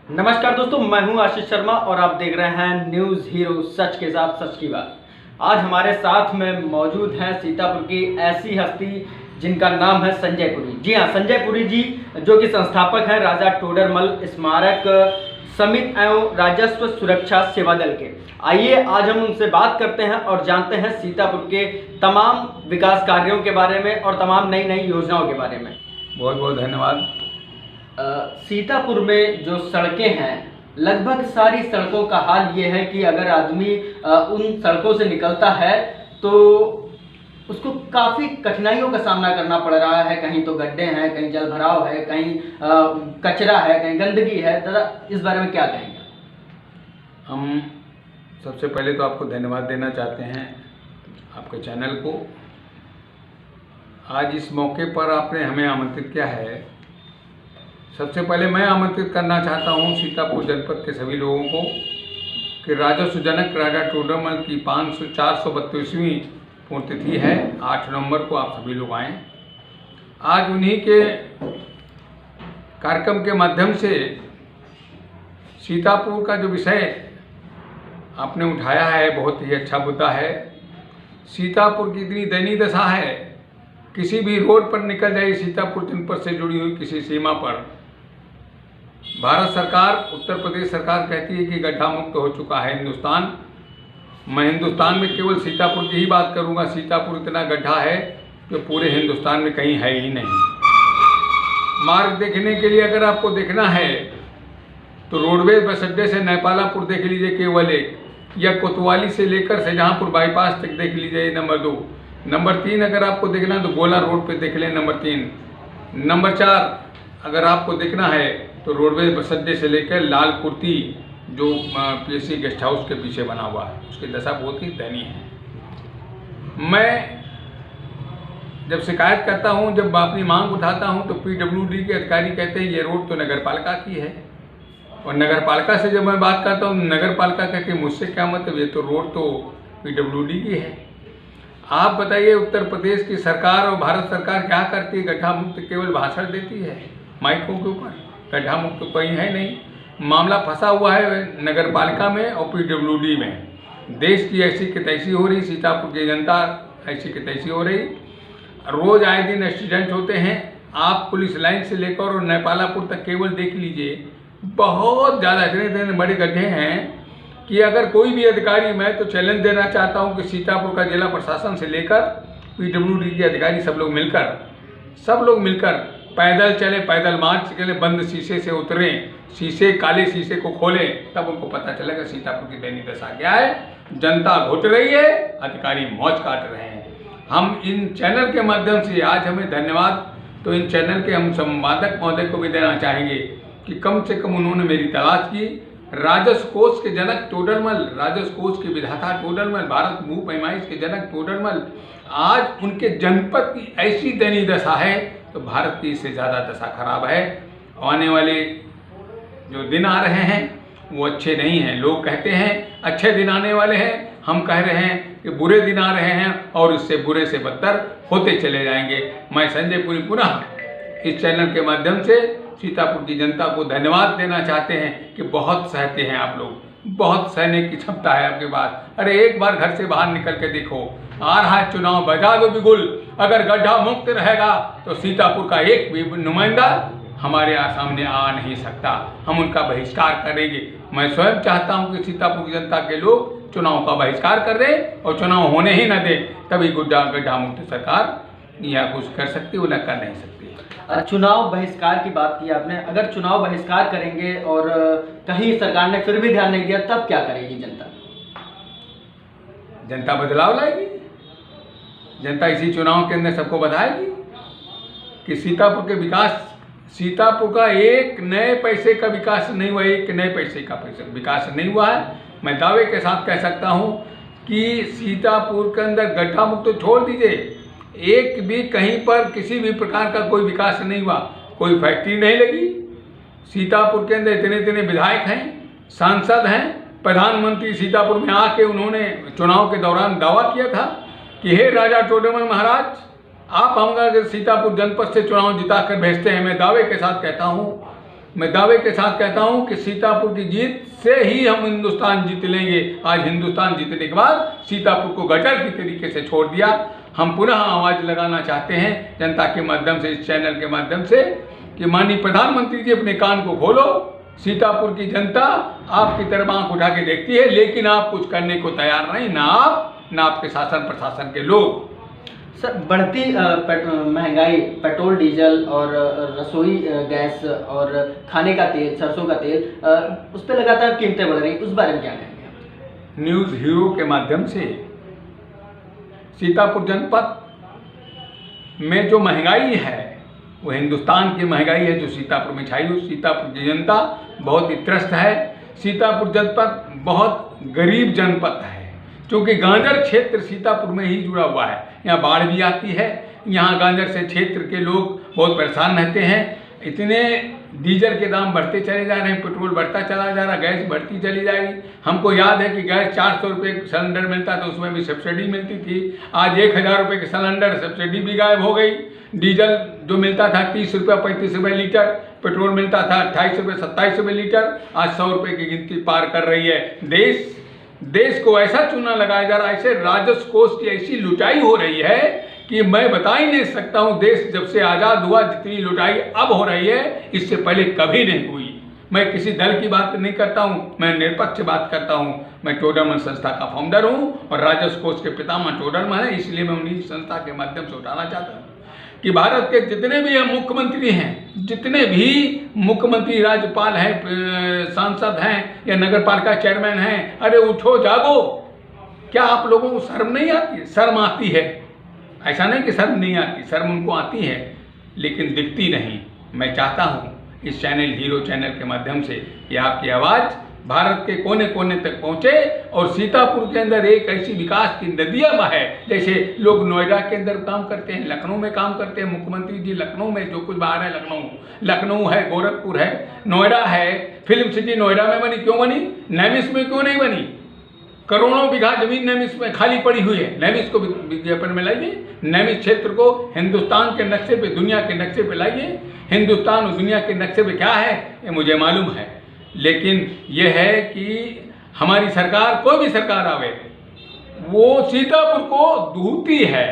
नमस्कार दोस्तों, मैं हूं आशीष शर्मा और आप देख रहे हैं न्यूज़ हीरो, सच के साथ सच की बात। आज हमारे साथ में मौजूद हैं सीतापुर की ऐसी हस्ती जिनका नाम है संजय पुरी। जी हाँ, संजय पुरी जी जो कि संस्थापक हैं राजा टोडरमल स्मारक समिति एवं राजस्व सुरक्षा सेवा दल के। आइए आज हम उनसे बात करते हैं और जानते हैं सीतापुर के तमाम विकास कार्यों के बारे में और तमाम नई नई योजनाओं के बारे में। बहुत बहुत धन्यवाद। सीतापुर में जो सड़कें हैं, लगभग सारी सड़कों का हाल ये है कि अगर आदमी उन सड़कों से निकलता है तो उसको काफ़ी कठिनाइयों का सामना करना पड़ रहा है। कहीं तो गड्ढे हैं, कहीं जल भराव है, कहीं कचरा है, कहीं गंदगी है। जरा इस बारे में क्या कहेंगे? हम सबसे पहले तो आपको धन्यवाद देना चाहते हैं, आपके चैनल को। आज इस मौके पर आपने हमें आमंत्रित किया है। सबसे पहले मैं आमंत्रित करना चाहता हूं सीतापुर जनपद के सभी लोगों को कि राजस्व जनक राजा टोडरमल की 432वीं पुण्यतिथि है। 8 नवंबर को आप सभी लोग आएँ। आज उन्हीं के कार्यक्रम के माध्यम से सीतापुर का जो विषय आपने उठाया है बहुत ही अच्छा मुद्दा है। सीतापुर की इतनी दयनीय दशा है, किसी भी रोड पर निकल जाइए सीतापुर जनपद से जुड़ी हुई किसी सीमा पर, भारत सरकार, उत्तर प्रदेश सरकार कहती है कि गड्ढा मुक्त हो चुका है हिंदुस्तान। मैं हिंदुस्तान में केवल सीतापुर की ही बात करूंगा। सीतापुर इतना गड्ढा है जो पूरे हिंदुस्तान में कहीं है ही नहीं। मार्ग देखने के लिए अगर आपको देखना है तो रोडवेज बस अड्डे से नेपालापुर देख लीजिए केवल एक, या कोतवाली से लेकर शाहजहांपुर बाईपास तक देख लीजिए नंबर 2। नंबर 3 अगर आपको देखना तो गोला रोड पे देख लें नंबर 3। नंबर 4 अगर आपको देखना है तो रोडवेज बस अड्डे से लेकर लाल कुर्ती जो पीएससी गेस्ट हाउस के पीछे बना हुआ है, उसकी दशा बहुत ही दयनीय है। मैं जब शिकायत करता हूं, जब अपनी मांग उठाता हूं तो पीडब्ल्यूडी के अधिकारी कहते हैं ये रोड तो नगर पालिका की है। और नगर पालिका से जब मैं बात करता हूं, नगर पालिका कहती है मुझसे क्या मतलब, ये तो रोड तो पीडब्ल्यूडी की है। आप बताइए उत्तर प्रदेश की सरकार और भारत सरकार क्या करती है? गड्ढा मुक्त केवल भाषण देती है माइकों के ऊपर, गड्ढा मुक्त तो कहीं है नहीं। मामला फंसा हुआ है नगर पालिका में और पीडब्ल्यूडी में। देश की ऐसी की तैसी हो रही, सीतापुर की जनता ऐसी की तैसी हो रही। रोज आए दिन एक्सीडेंट होते हैं। आप पुलिस लाइन से लेकर और नेपालापुर तक केवल देख लीजिए, बहुत ज़्यादा इतने बड़े गड्ढे हैं कि अगर कोई भी अधिकारी, मैं तो चैलेंज देना चाहता हूं कि सीतापुर का जिला प्रशासन से लेकर पीडब्ल्यूडी के अधिकारी सब लोग मिलकर पैदल चले, पैदल मार्च चले, बंद शीशे से उतरें, काले शीशे को खोलें, तब उनको पता चलेगा सीतापुर की दयनीय दशा क्या है। जनता घुट रही है, अधिकारी मौज काट रहे हैं। हम इन चैनल के माध्यम से आज हमें धन्यवाद तो इन चैनल के हम संवादक महोदय को भी देना चाहेंगे कि कम से कम उन्होंने मेरी तलाश की। राजस्व कोष के जनक टोडरमल, राजस्व कोष के विधाता टोडरमल, भारत भू पैमाइश के जनक टोडरमल, आज उनके जनपद की ऐसी दयनीय दशा है तो भारत की इससे ज़्यादा दशा खराब है। आने वाले जो दिन आ रहे हैं वो अच्छे नहीं हैं। लोग कहते हैं अच्छे दिन आने वाले हैं, हम कह रहे हैं कि बुरे दिन आ रहे हैं और इससे बुरे से बदतर होते चले जाएंगे। मैं संजय पुरी पुनः इस चैनल के माध्यम से सीतापुर की जनता को धन्यवाद देना चाहते हैं कि बहुत सहते हैं आप लोग, बहुत सहने की क्षमता है आपके पास। अरे एक बार घर से बाहर निकल के देखो, आ रहा है चुनाव, बजा दो बिगुल। अगर गड्ढा मुक्त रहेगा तो सीतापुर का एक भी नुमाइंदा हमारे सामने आ नहीं सकता, हम उनका बहिष्कार करेंगे। मैं स्वयं चाहता हूं कि सीतापुर की जनता के लोग चुनाव का बहिष्कार कर दें और चुनाव होने ही न दें, तभी गड्ढा मुक्त सरकार या कुछ कर सकती, वो न कर नहीं सकती। चुनाव बहिष्कार की बात की आपने, अगर चुनाव बहिष्कार करेंगे और कहीं सरकार ने फिर भी ध्यान नहीं दिया तब क्या करेगी जनता? जनता बदलाव लाएगी। जनता इसी चुनाव के अंदर सबको बताएगी कि सीतापुर के विकास, सीतापुर का एक नए पैसे का विकास नहीं हुआ, एक नए पैसे का विकास नहीं हुआ है। मैं दावे के साथ कह सकता हूं कि सीतापुर के अंदर गड्ढा मुक्त तो छोड़ दीजिए, एक भी कहीं पर किसी भी प्रकार का कोई विकास नहीं हुआ, कोई फैक्ट्री नहीं लगी। सीतापुर के अंदर इतने विधायक हैं, सांसद हैं, प्रधानमंत्री सीतापुर में आके उन्होंने चुनाव के दौरान दावा किया था कि हे राजा टोडरमल महाराज, आप हम अगर सीतापुर जनपद से चुनाव जिताकर भेजते हैं, मैं दावे के साथ कहता हूं मैं दावे के साथ कहता हूं कि सीतापुर की जीत से ही हम हिंदुस्तान जीत लेंगे। आज हिंदुस्तान जीतने के बाद सीतापुर को गटर की तरीके से छोड़ दिया। हम पुनः आवाज़ लगाना चाहते हैं जनता के माध्यम से, इस चैनल के माध्यम से, कि माननीय प्रधानमंत्री जी अपने कान को खोलो। सीतापुर की जनता आपकी तरफ आंख उठा के देखती है, लेकिन आप कुछ करने को तैयार नहीं, ना आप ना आपके शासन प्रशासन के लोग। सर, बढ़ती महंगाई, पेट्रोल डीजल और रसोई गैस और खाने का तेल, सरसों का तेल, उस पर लगातार कीमतें बढ़ रही, उस बारे में क्या कहेंगे आप? न्यूज़ हीरो के माध्यम से सीतापुर जनपद में जो महंगाई है वो हिंदुस्तान की महंगाई है जो सीतापुर में छाई हुई। सीतापुर की जनता बहुत ही त्रस्त है। सीतापुर जनपद बहुत गरीब जनपद है, क्योंकि गांजर क्षेत्र सीतापुर में ही जुड़ा हुआ है। यहाँ बाढ़ भी आती है, यहाँ गांजर से क्षेत्र के लोग बहुत परेशान रहते हैं। इतने डीजल के दाम बढ़ते चले जा रहे हैं, पेट्रोल बढ़ता चला जा रहा, गैस बढ़ती चली जा रही। हमको याद है कि गैस 400 रुपये सिलेंडर मिलता था, उसमें भी सब्सिडी मिलती थी। आज 1000 रुपये के सिलेंडर, सब्सिडी भी गायब हो गई। डीजल जो मिलता था 30 रुपये 35 रुपये लीटर, पेट्रोल मिलता था 28 रुपये 27 रुपये लीटर, आज 100 रुपये की गिनती पार कर रही है। देश को ऐसा चूना लगाया जा रहा है, ऐसे राजस्व कोष की ऐसी लुटाई हो रही है कि मैं बता ही नहीं सकता हूं। देश जब से आज़ाद हुआ जितनी लुटाई अब हो रही है, इससे पहले कभी नहीं हुई। मैं किसी दल की बात नहीं करता हूं, मैं निरपक्ष बात करता हूं। मैं टोडरमन संस्था का फाउंडर हूं और राजस्व कोष के पितामह टोडरमन है, इसलिए मैं उन्हीं संस्था के माध्यम से उठाना चाहता हूं कि भारत के जितने भी मुख्यमंत्री हैं, जितने भी मुख्यमंत्री, राज्यपाल हैं, सांसद हैं या नगर पालिका चेयरमैन हैं, अरे उठो जागो। क्या आप लोगों को शर्म नहीं आती? शर्म आती है, ऐसा नहीं कि शर्म नहीं आती, शर्म उनको आती है, लेकिन दिखती नहीं। मैं चाहता हूँ इस चैनल, हीरो चैनल के माध्यम से कि आपकी आवाज़ भारत के कोने कोने तक पहुँचे और सीतापुर के अंदर एक ऐसी विकास की नदियाँ बहे, जैसे लोग नोएडा के अंदर काम करते हैं, लखनऊ में काम करते हैं। मुख्यमंत्री जी लखनऊ में जो कुछ बाहर है, लखनऊ है, गोरखपुर है, नोएडा है, फिल्म सिटी नोएडा में बनी, क्यों बनी? नैमिष में क्यों नहीं बनी? करोड़ों बीघा जमीन नैमिष में खाली पड़ी हुई है, नैमिष को विज्ञापन में लाइए। नैमिष क्षेत्र को हिंदुस्तान के नक्शे पे, दुनिया के नक्शे पे लाइए। हिंदुस्तान और दुनिया के नक्शे पे क्या है ये मुझे मालूम है, लेकिन यह है कि हमारी सरकार, कोई भी सरकार आवे, वो सीतापुर को दूहती है,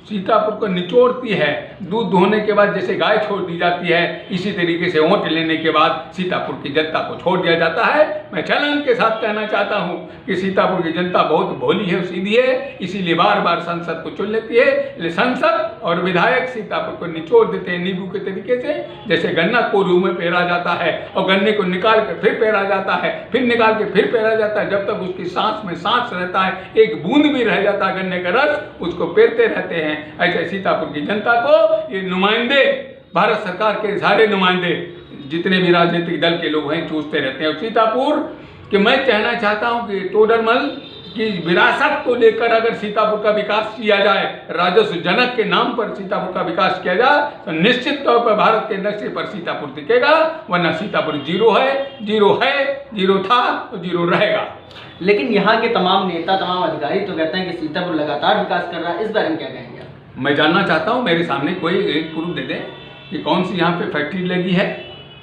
सीतापुर को निचोड़ती है। दूध दोहने के बाद जैसे गाय छोड़ दी जाती है, इसी तरीके से वोट लेने के बाद सीतापुर की जनता को छोड़ दिया जाता है। मैं चैलेंज के साथ कहना चाहता हूं कि सीतापुर की जनता बहुत भोली है, सीधी है, इसीलिए बार बार संसद को चुन लेती है। इसलिए संसद और विधायक सीतापुर को निचोड़ देते हैं नींबू के तरीके से। जैसे गन्ना को रूह में पेरा जाता है और गन्ने को निकाल कर फिर पेरा जाता है, फिर निकाल के फिर पेरा जाता है, जब तक उसकी सांस में सांस रहता है, एक बूंद भी रह जाता है गन्ने का रस, उसको पेरते रहते हैं। ऐसे सीतापुर की जनता को ये नुमाइंदे, भारत सरकार के सारे नुमाइंदे, जितने भी राजनीतिक दल के लोग हैं, चूसते रहते हैं। सीतापुर कि मैं कहना चाहता हूं कि टोडरमल की विरासत को लेकर अगर सीतापुर का विकास किया जाए, राजस्व जनक के नाम पर सीतापुर का विकास किया जाए, तो निश्चित तौर पर भारत के नक्शे पर सीतापुर दिखेगा। वरना सीतापुर जीरो है, जीरो था और जीरो रहेगा। लेकिन यहाँ के तमाम नेता, तमाम अधिकारी तो कहते हैं कि सीतापुर लगातार विकास कर रहा है, इस बारे में क्या कहेंगे? मैं जानना चाहता हूँ, मेरे सामने कोई एक प्रूफ दे दे कि कौन सी यहाँ पे फैक्ट्री लगी है,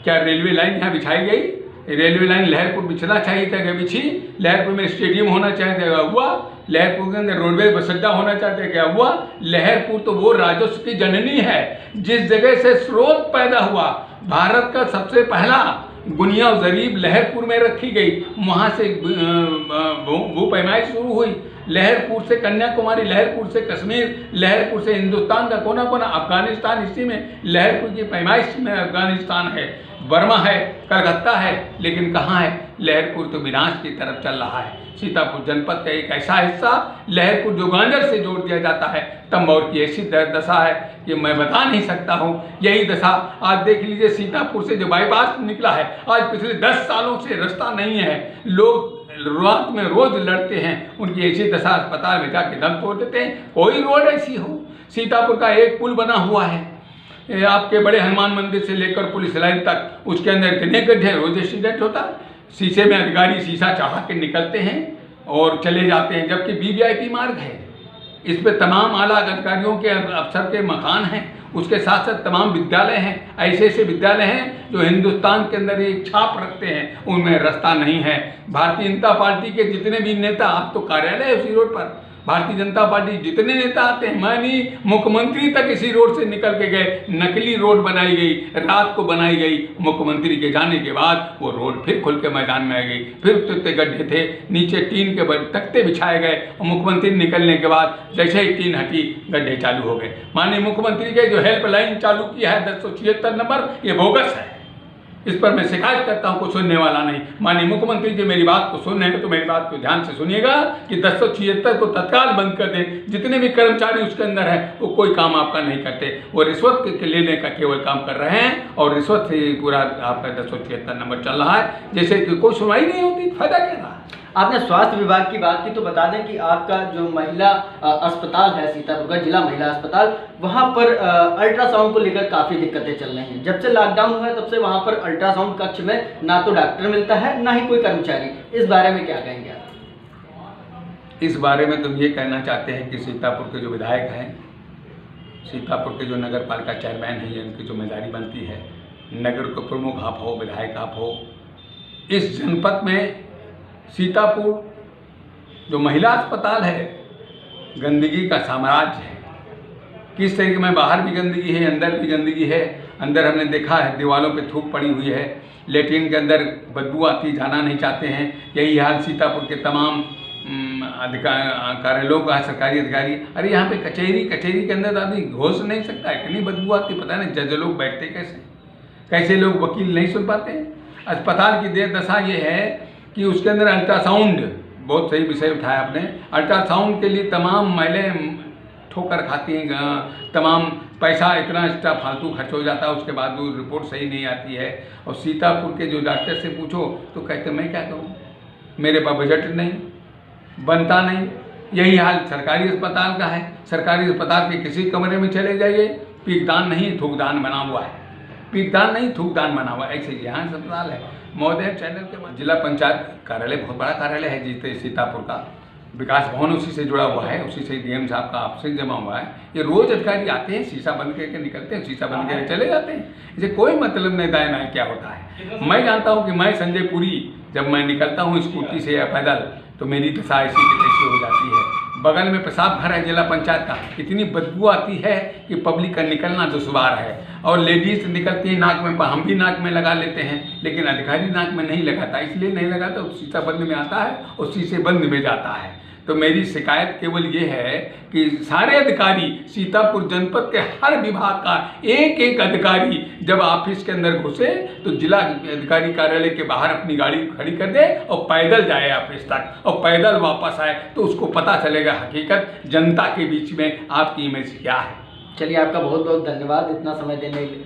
क्या रेलवे लाइन यहाँ बिछाई गई? रेलवे लाइन लहरपुर बिछना चाहिए था, क्या बिछी? लहरपुर में स्टेडियम होना चाहिए था, क्या हुआ? लहरपुर के अंदर रोडवेज बस अड्डा होना चाहते, क्या हुआ? लहरपुर तो वो राजस्व की जननी है, जिस जगह से स्रोत पैदा हुआ। भारत का सबसे पहला गुनिया जरीब लहरपुर में रखी गई, वहाँ से भू पैमाइश शुरू हुई। लहरपुर से कन्याकुमारी, लहरपुर से कश्मीर, लहरपुर से हिंदुस्तान का कोना कोना, अफगानिस्तान इसी में, लहरपुर की पैमाइश में अफगानिस्तान है, बर्मा है, कलकत्ता है, लेकिन कहाँ है? लहरपुर तो विनाश की तरफ चल रहा है। सीतापुर जनपद का एक ऐसा हिस्सा लहरपुर जो गांजर से जोड़ दिया जाता है, तंबौर की ऐसी दशा है कि मैं बता नहीं सकता हूँ। यही दशा आज देख लीजिए, सीतापुर से जो बाईपास निकला है, आज पिछले 10 सालों से रास्ता नहीं है, लोग रात में रोज लड़ते हैं, उनकी ऐसी दशा, अस्पताल में जाके दम तोड़ देते हैं। कोई रोड ऐसी हो? सीतापुर का एक पुल बना हुआ है, आपके बड़े हनुमान मंदिर से लेकर पुलिस लाइन तक, उसके अंदर इतने गड्ढे, रोज एक्सीडेंट होता है। शीशे में अधिकारी शीशा चढ़ा के निकलते हैं और चले जाते हैं, जबकि वीवीआईपी मार्ग है। इस पे तमाम आला अधिकारियों के अफसर के मकान हैं, उसके साथ साथ तमाम विद्यालय हैं, ऐसे ऐसे विद्यालय हैं जो हिंदुस्तान के अंदर एक छाप रखते हैं, उनमें रास्ता नहीं है। भारतीय जनता पार्टी के जितने भी नेता, आप तो कार्यालय है उसी रोड पर, भारतीय जनता पार्टी जितने नेता आते हैं, मैं नहीं, मुख्यमंत्री तक इसी रोड से निकल के गए। नकली रोड बनाई गई, रात को बनाई गई, मुख्यमंत्री के जाने के बाद वो रोड फिर खुल के मैदान में आ गई। फिर उतने गड्ढे थे, नीचे टीन के तख्ते बिछाए गए और मुख्यमंत्री निकलने के बाद जैसे ही टीन हटी गड्ढे चालू हो गए। माननीय मुख्यमंत्री के जो हेल्पलाइन चालू किया है 1076 नंबर, ये बोगस है। इस पर मैं शिकायत करता हूं, कोई सुनने वाला नहीं। माननीय मुख्यमंत्री जी मेरी बात को सुन रहे हैं तो मेरी बात को ध्यान से सुनिएगा कि 1076 को तत्काल बंद कर दें। जितने भी कर्मचारी उसके अंदर हैं वो कोई काम आपका नहीं करते, वो रिश्वत के लेने का केवल काम कर रहे हैं और रिश्वत से पूरा आपका 1076 नंबर चल रहा है, जैसे कि कोई सुनवाई नहीं होती। फायदा क्या रहा? आपने स्वास्थ्य विभाग की बात की तो बता दें कि आपका जो महिला अस्पताल है सीतापुर का जिला महिला अस्पताल, वहां पर अल्ट्रासाउंड को लेकर काफ़ी दिक्कतें चल रही हैं। जब से लॉकडाउन हुआ है तब से वहां पर अल्ट्रासाउंड कक्ष में ना तो डॉक्टर मिलता है ना ही कोई कर्मचारी। इस बारे में क्या कहेंगे आप? इस बारे में तो ये कहना चाहते हैं कि सीतापुर के जो विधायक हैं, सीतापुर के जो नगर पालिका चेयरमैन हैं, ये उनकी जिम्मेदारी बनती है। नगर के प्रमुख आप हो, विधायक आप हो, इस जनपद में सीतापुर जो महिला अस्पताल है गंदगी का साम्राज्य है। किस तरीके में बाहर भी गंदगी है, अंदर भी गंदगी है। अंदर हमने देखा है दीवारों पे थूक पड़ी हुई है, लेट्रिन के अंदर बदबू आती, जाना नहीं चाहते हैं। यही हाल सीतापुर के तमाम कार्यालयों का, सरकारी अधिकारी। अरे यहाँ पे कचहरी के अंदर आदमी घुस नहीं सकता है, इतनी बदबू आती, पता नहीं जज लोग बैठते कैसे लोग वकील नहीं सुन पाते हैं। अस्पताल की दशा ये है कि उसके अंदर अल्ट्रासाउंड, बहुत सही विषय उठाया आपने, अल्ट्रासाउंड के लिए तमाम महिलाएं ठोकर खाती हैं, तमाम पैसा इतना एक्स्ट्रा फालतू खर्च हो जाता है, उसके बाद वो रिपोर्ट सही नहीं आती है। और सीतापुर के जो डॉक्टर से पूछो तो कहते मैं क्या करूँ, मेरे पास बजट नहीं, बनता नहीं। यही हाल सरकारी अस्पताल का है। सरकारी अस्पताल के किसी कमरे में चले जाइए, पीकदान नहीं थूकदान बना हुआ है, पीकदान नहीं थूकदान बना हुआ है। ऐसे यहाँ अस्पताल है। महोदय चैनल के जिला पंचायत कार्यालय बहुत बड़ा कार्यालय है जिससे सीतापुर का विकास भवन उसी से जुड़ा हुआ है, उसी से डीएम साहब का आपसे जमा हुआ है। ये रोज अधिकारी आते हैं, शीशा बंद करके निकलते हैं, शीशा बंद करके चले जाते हैं। इसे कोई मतलब नहीं दाएं बाएं क्या होता है। मैं जानता हूँ कि मैं संजय पुरी जब मैं निकलता हूँ स्कूटी से या पैदल तो मेरी दशा ऐसी की तैसी हो जाती है। बगल में पेशाब घर है जिला पंचायत का, इतनी बदबू आती है कि पब्लिक का निकलना दुश्वार है। और लेडीज निकलती है नाक में, हम भी नाक में लगा लेते हैं, लेकिन अधिकारी नाक में नहीं लगाता। इसलिए नहीं लगाता, वो शीशा बंद में आता है और शीशे बंद में जाता है। तो मेरी शिकायत केवल ये है कि सारे अधिकारी, सीतापुर जनपद के हर विभाग का एक एक अधिकारी जब ऑफिस के अंदर घुसे तो जिला अधिकारी कार्यालय के बाहर अपनी गाड़ी खड़ी कर दे और पैदल जाए ऑफिस तक और पैदल वापस आए, तो उसको पता चलेगा हकीकत जनता के बीच में आपकी इमेज क्या है। चलिए, आपका बहुत बहुत धन्यवाद इतना समय देने के लिए।